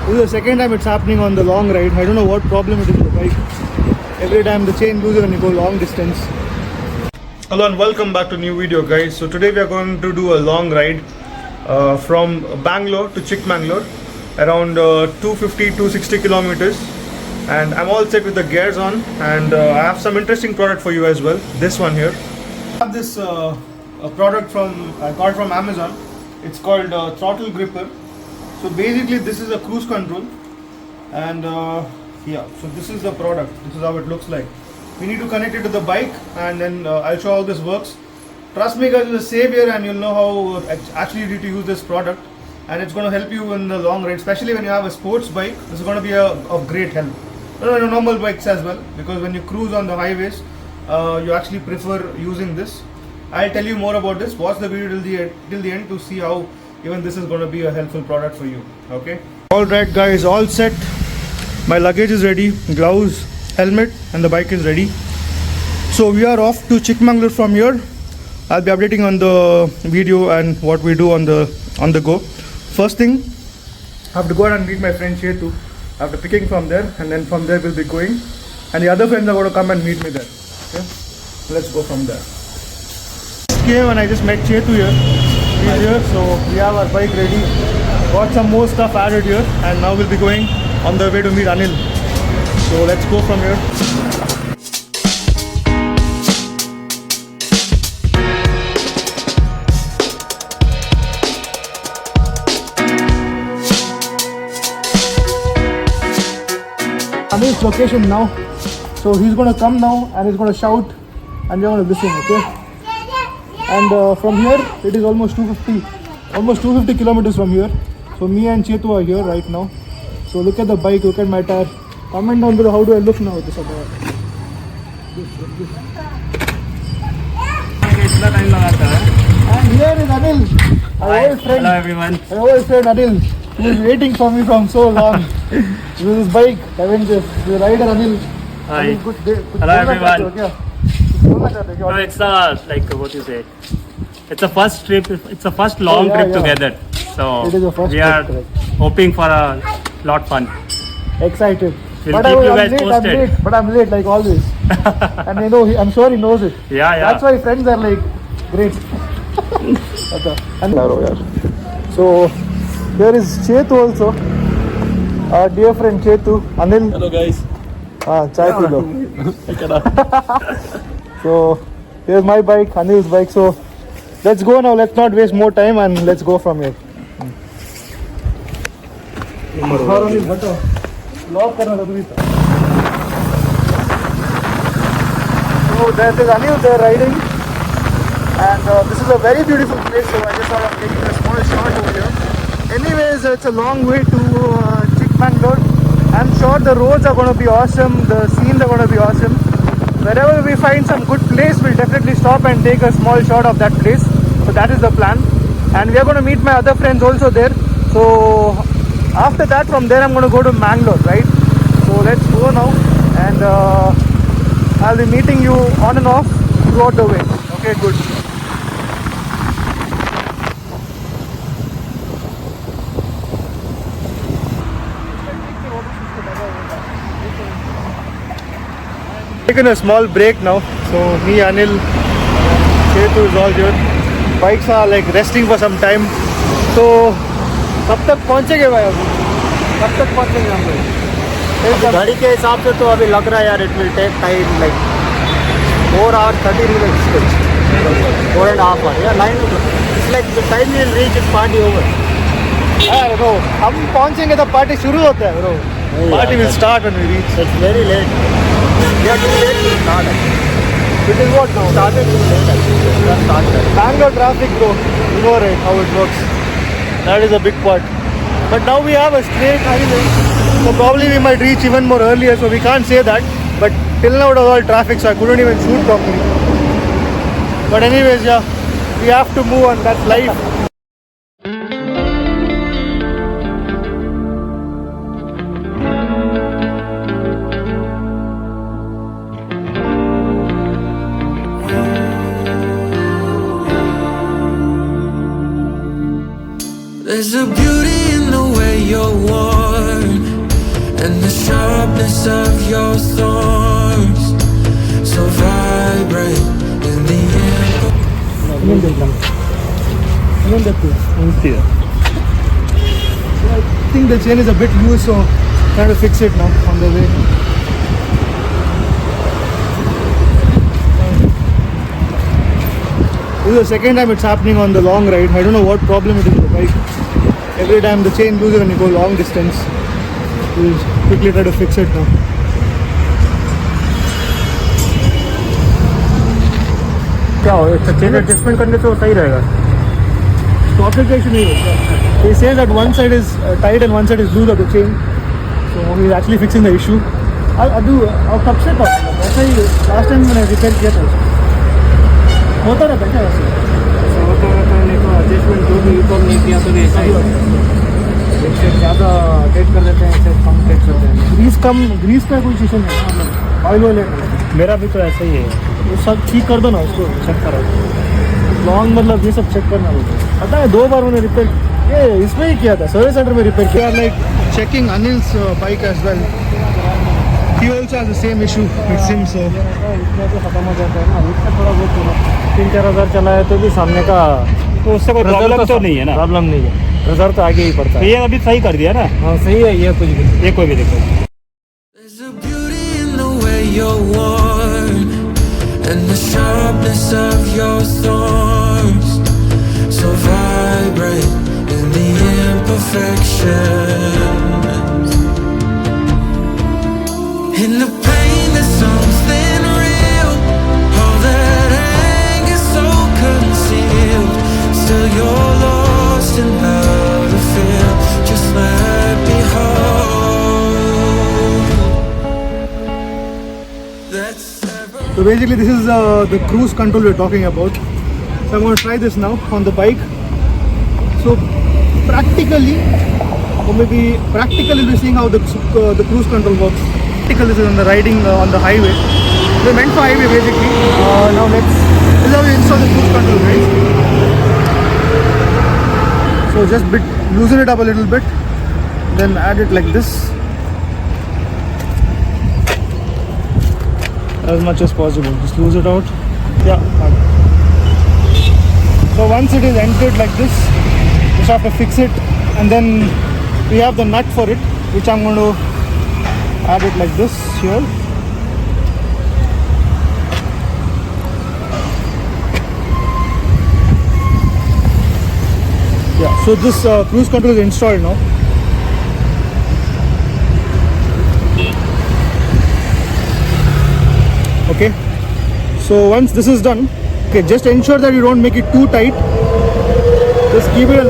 This is the second time it's happening on the long ride. I don't know what problem it is with the bike. Every time the chain loses when you go long distance. Hello and welcome back to a new video, guys. So today we are going to do a long ride from Bangalore to Chikmagalur, around 250-260 kilometers. And I'm all set with the gears on, and I have some interesting product for you as well. This one here. I have this a product I got from Amazon. It's called Throttle Gripper. So basically this is a cruise control, and yeah, so this is the product. This is how it looks like. We need to connect it to the bike, and then I'll show how this works. Trust me guys, it's a savior, and you'll know how actually you need to use this product, and it's going to help you in the long ride, especially when you have a sports bike. This is going to be of great help. Normal bikes as well, because when you cruise on the highways, you actually prefer using this. I'll tell you more about this. Watch the video till the end to see how even this is going to be a helpful product for you. Okay. Alright guys, all set. My luggage is ready, gloves, helmet, and the bike is ready. So we are off to Chikmagalur from here. I'll be updating on the video and what we do on the go. First thing, I have to go out and meet my friend Chetu. After picking from there, and then from there we'll be going, and the other friends are going to come and meet me there. Okay, let's go from there. Came and I just met Chetu here. He's here, so we have our bike ready. Got some more stuff added here, and now we'll be going on the way to meet Anil. So let's go from here. Anil's location now, so he's gonna come now and he's gonna shout, and we're gonna listen, okay? And from here it is almost 250 kilometers from here. So me and Chetu are here right now. So look at the bike, look at my tire. Comment down below, how do I look now with this about? And here is Anil, our old friend. Hello everyone. Our old friend Anil, who is waiting for me from so long. With his bike, Avengers, the rider Anil. Hi. Anil, good day. Hello everyone. No, it's like what you say. It's a first trip. It's a first long trip together. So it is a first we are trip, hoping for a lot fun. Excited. We'll But keep you I'm guys late, posted. but I'm late like always. And I know, I'm sure he knows it. Yeah. That's why friends are like, great. So here is Chetu also. Our dear friend Chetu, Anil. Hello guys. Chai pilo. So here's my bike, Anil's bike. So let's go now. Let's not waste more time and let's go from here. So there is Anil there riding, and this is a very beautiful place. So I just thought of taking a small shot over here. Anyways, it's a long way to Chikmagalur. I'm sure the roads are going to be awesome, the scenes are going to be awesome. Wherever we find some good place, we'll definitely stop and take a small shot of that place. So that is the plan. And we are going to meet my other friends also there. So after that, from there I'm going to go to Mangalore, right? So let's go now, and I'll be meeting you on and off throughout the way. Okay, good. Taken a small break now, so me, Anil, Chetu is all here. Bikes are like resting for some time. So कब तक पहुंचेंगे भाई? अभी कब तक पहुंचेंगे हम लोग? गाड़ी के हिसाब से तो अभी लग रहा है यार, it will take time like 4 hours 30 minutes, 4.5 hours. Yeah, 9 o'clock. It's like the time we will reach is party over. Bro, हम पहुंचेंगे तो पार्टी शुरू होता है bro. Party will start when we reach. It's very late. We are too late to start. It is what now? Started too late actually. We are started. Bangalore traffic bro, you know right how it works. That is a big part. But now we have a straight highway, so probably we might reach even more earlier, so we can't say that. But till now it was all traffic, so I couldn't even shoot properly. But anyways, yeah, we have to move on, that's life. There's a beauty in the way you're warm. sharpness of your thorns, so vibrant in the I think the chain is a bit loose, so trying to fix it now on the way. This is the second time it's happening on the long ride. I don't know what problem it is with the bike. Every time the chain loses when you go long distance. We'll quickly try to fix it now. क्या हो इसका chain adjustment करने से वो सही रहेगा Pocket actually नहीं होता. He says that one side is tight and one side is loose of the chain. So he's actually fixing the issue. अभी और कब से था ऐसा ही लास्ट टाइम मैंने रिपेयर किया था उसको होता रहता है क्या वैसे होता रहता है नहीं तो एडजस्टमेंट जो भी यूज नहीं किया तो भी ऐसा ही होता है एक सेट ज़्यादा टाइट कर देते हैं एक सेट कम टाइट कर देते हैं ग्रीस का कोई इशू नहीं है मतलब ऑयल मेरा भी तो ऐसा ही है वो सब ठीक कर दो ना उसको चेक करो लॉन्ग मतलब ये सब चेक करना होगा पता है 2 बार मैंने रिपेयर ये इसमें ही किया था सर्विस सेंटर में रिपेयर किया like checking Anil's bike as well he also has the same issue with SIM so इसमें तो खत्म हो जाता है ना उससे थोड़ा बहुत 3-4 हज़ार चला है तो भी सामने का तो उससे कोई प्रॉब्लम तो नहीं है ना प्रॉब्लम नहीं है रिजल्ट तो आगे ही पड़ता है ये अभी सही कर दिया ना हाँ सही है ये कुछ भी ये कोई भी दिक्कत There's a beauty in the way you're worn, and the sharpness of your thorns, so vibrant in the imperfections. In the pain, there's something real. All that anger so concealed. Still, you're lost in how to feel. Just let me hold. That's So basically this is the cruise control we're talking about. So I'm going to try this now on the bike. So practically, or maybe practically we're seeing how the cruise control works. Practical this is on the riding on the highway. They're meant for highway basically. Now this is how we install the cruise control, guys. So just loosen it up a little bit, then add it like this. As much as possible, just lose it out. Yeah. So once it is entered like this, just have to fix it, and then we have the nut for it, which I'm going to add it like this here. Yeah. So this cruise control is installed now. Okay, so once this is done, okay, just ensure that you don't make it too tight. Just keep it a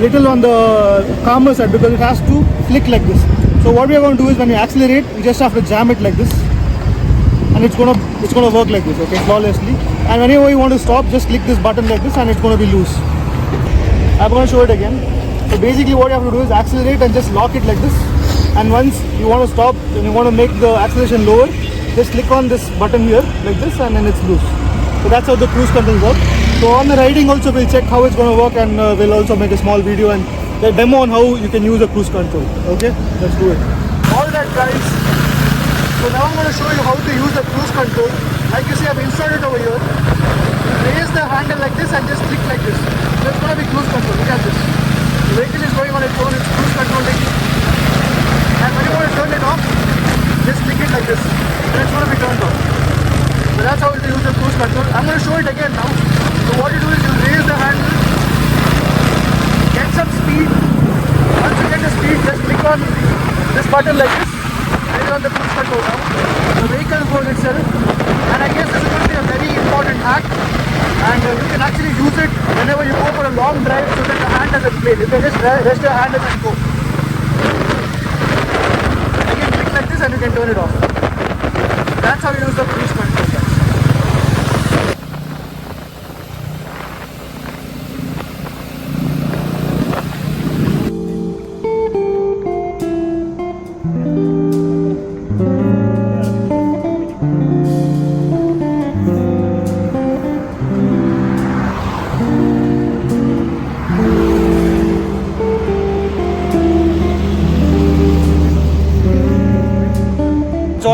little on the calmer side because it has to flick like this. So what we are going to do is when you accelerate, you just have to jam it like this, and it's gonna work like this, okay, flawlessly. And whenever you want to stop, just click this button like this, and it's gonna be loose. I'm gonna show it again. So basically, what you have to do is accelerate and just lock it like this. And once you want to stop and you want to make the acceleration lower, just click on this button here like this, and then it's loose. So that's how the cruise control works. So on the riding also we'll check how it's going to work, and we'll also make a small video and the demo on how you can use a cruise control. Okay, let's do it. All that guys. So now I'm going to show you how to use the cruise control. Like you see, I've installed it over here. Raise the handle like this and just click like this. So it's going to be cruise control. Look at this. The vehicle is going on its own. It's cruise controlling. And when you want to turn it off, just click it like this. Then it's going to be turned off. So that's how you use the cruise control. I'm going to show it again now. So what you do is you raise the handle, get some speed. Once you get the speed, just click on this button like this, and you're on the cruise control now. The vehicle goes itself. And I guess this is going to be a very important hack. And you can actually use it whenever you go for a long drive so that the hand doesn't play. You can just rest your hand and go. Again, click like this and you can turn it off. That's how you use the cruise control, guys.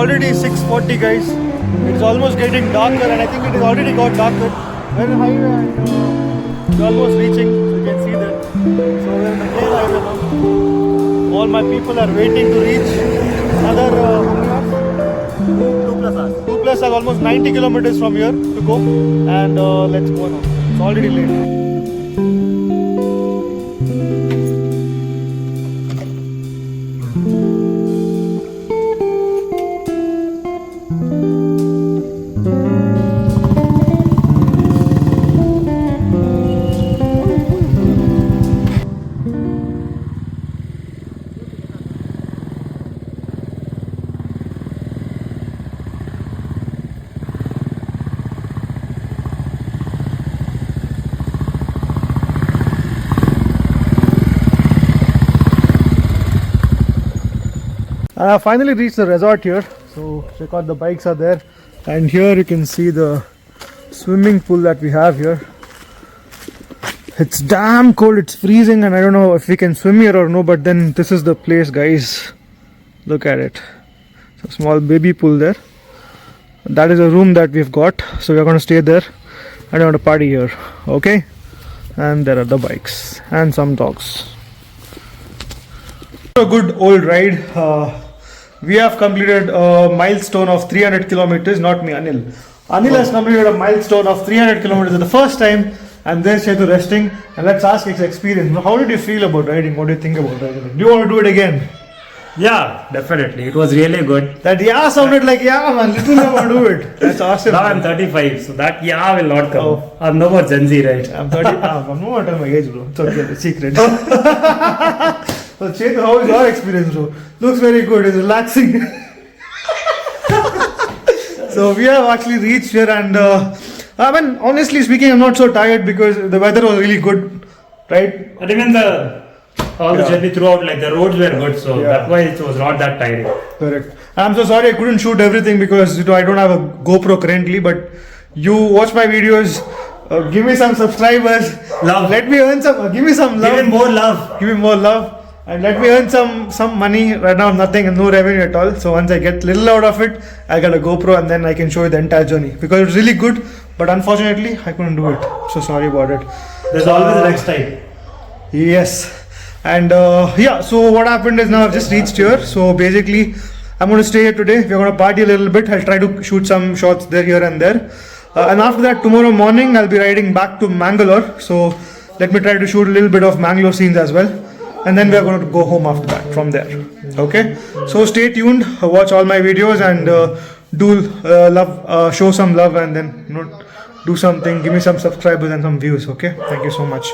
already 6:40, guys. It's almost getting darker, and I think it has already got darker. We're in highway and we're almost reaching, so you can see that. So we're in the Gale highway now. All my people are waiting to reach another how many hours? 2+ hours. 2+ hours, almost 90 kilometers from here to go, and let's go now. It's already late. I finally reached the resort here, so check out, the bikes are there, and here you can see the swimming pool that we have here. It's damn cold, it's freezing, and I don't know if we can swim here or no, but then this is the place, guys. Look at it. It's a small baby pool there. That is a room that we've got, so we're going to stay there and we're going to party here, okay? And there are the bikes and some dogs. A good old ride. We have completed a milestone of 300 kilometers, not me, Anil. Anil has completed a milestone of 300 kilometers for the first time, and then Chetu resting. And let's ask his experience. How did you feel about riding? What do you think about riding? Do you want to do it again? Yeah, definitely. It was really good. That yeah sounded like yeah, man. Little I want to do it. That's awesome. Now I'm 35, so that yeah will not come. Oh. I'm no more Gen Z, right? I'm 30. I'm no more tell my age, bro. It's okay, it's a secret. So Chetu, how is your experience, bro? Looks very good. It's relaxing. So we have actually reached here, and I mean, honestly speaking, I'm not so tired because the weather was really good, right? And even the journey throughout, like the roads were good, so that's why it was not that tiring. Correct. I'm so sorry I couldn't shoot everything because I don't have a GoPro currently, but you watch my videos. Give me some subscribers. Love. Let me earn some. Give me some love. Give him more love. Give me more love. And let me earn some money. Right now nothing and no revenue at all. So once I get little out of it, I got a GoPro and then I can show you the entire journey. Because it's really good, but unfortunately I couldn't do it. So sorry about it. There's always the next time. Yes. And so what happened is now I've just reached here. So basically I'm going to stay here today. We're going to party a little bit. I'll try to shoot some shots there, here and there. And after that, tomorrow morning I'll be riding back to Mangalore. So let me try to shoot a little bit of Mangalore scenes as well. And then we are going to go home after that from there. Okay, so stay tuned, watch all my videos, and show some love, and then do something, give me some subscribers and some views. Okay, thank you so much.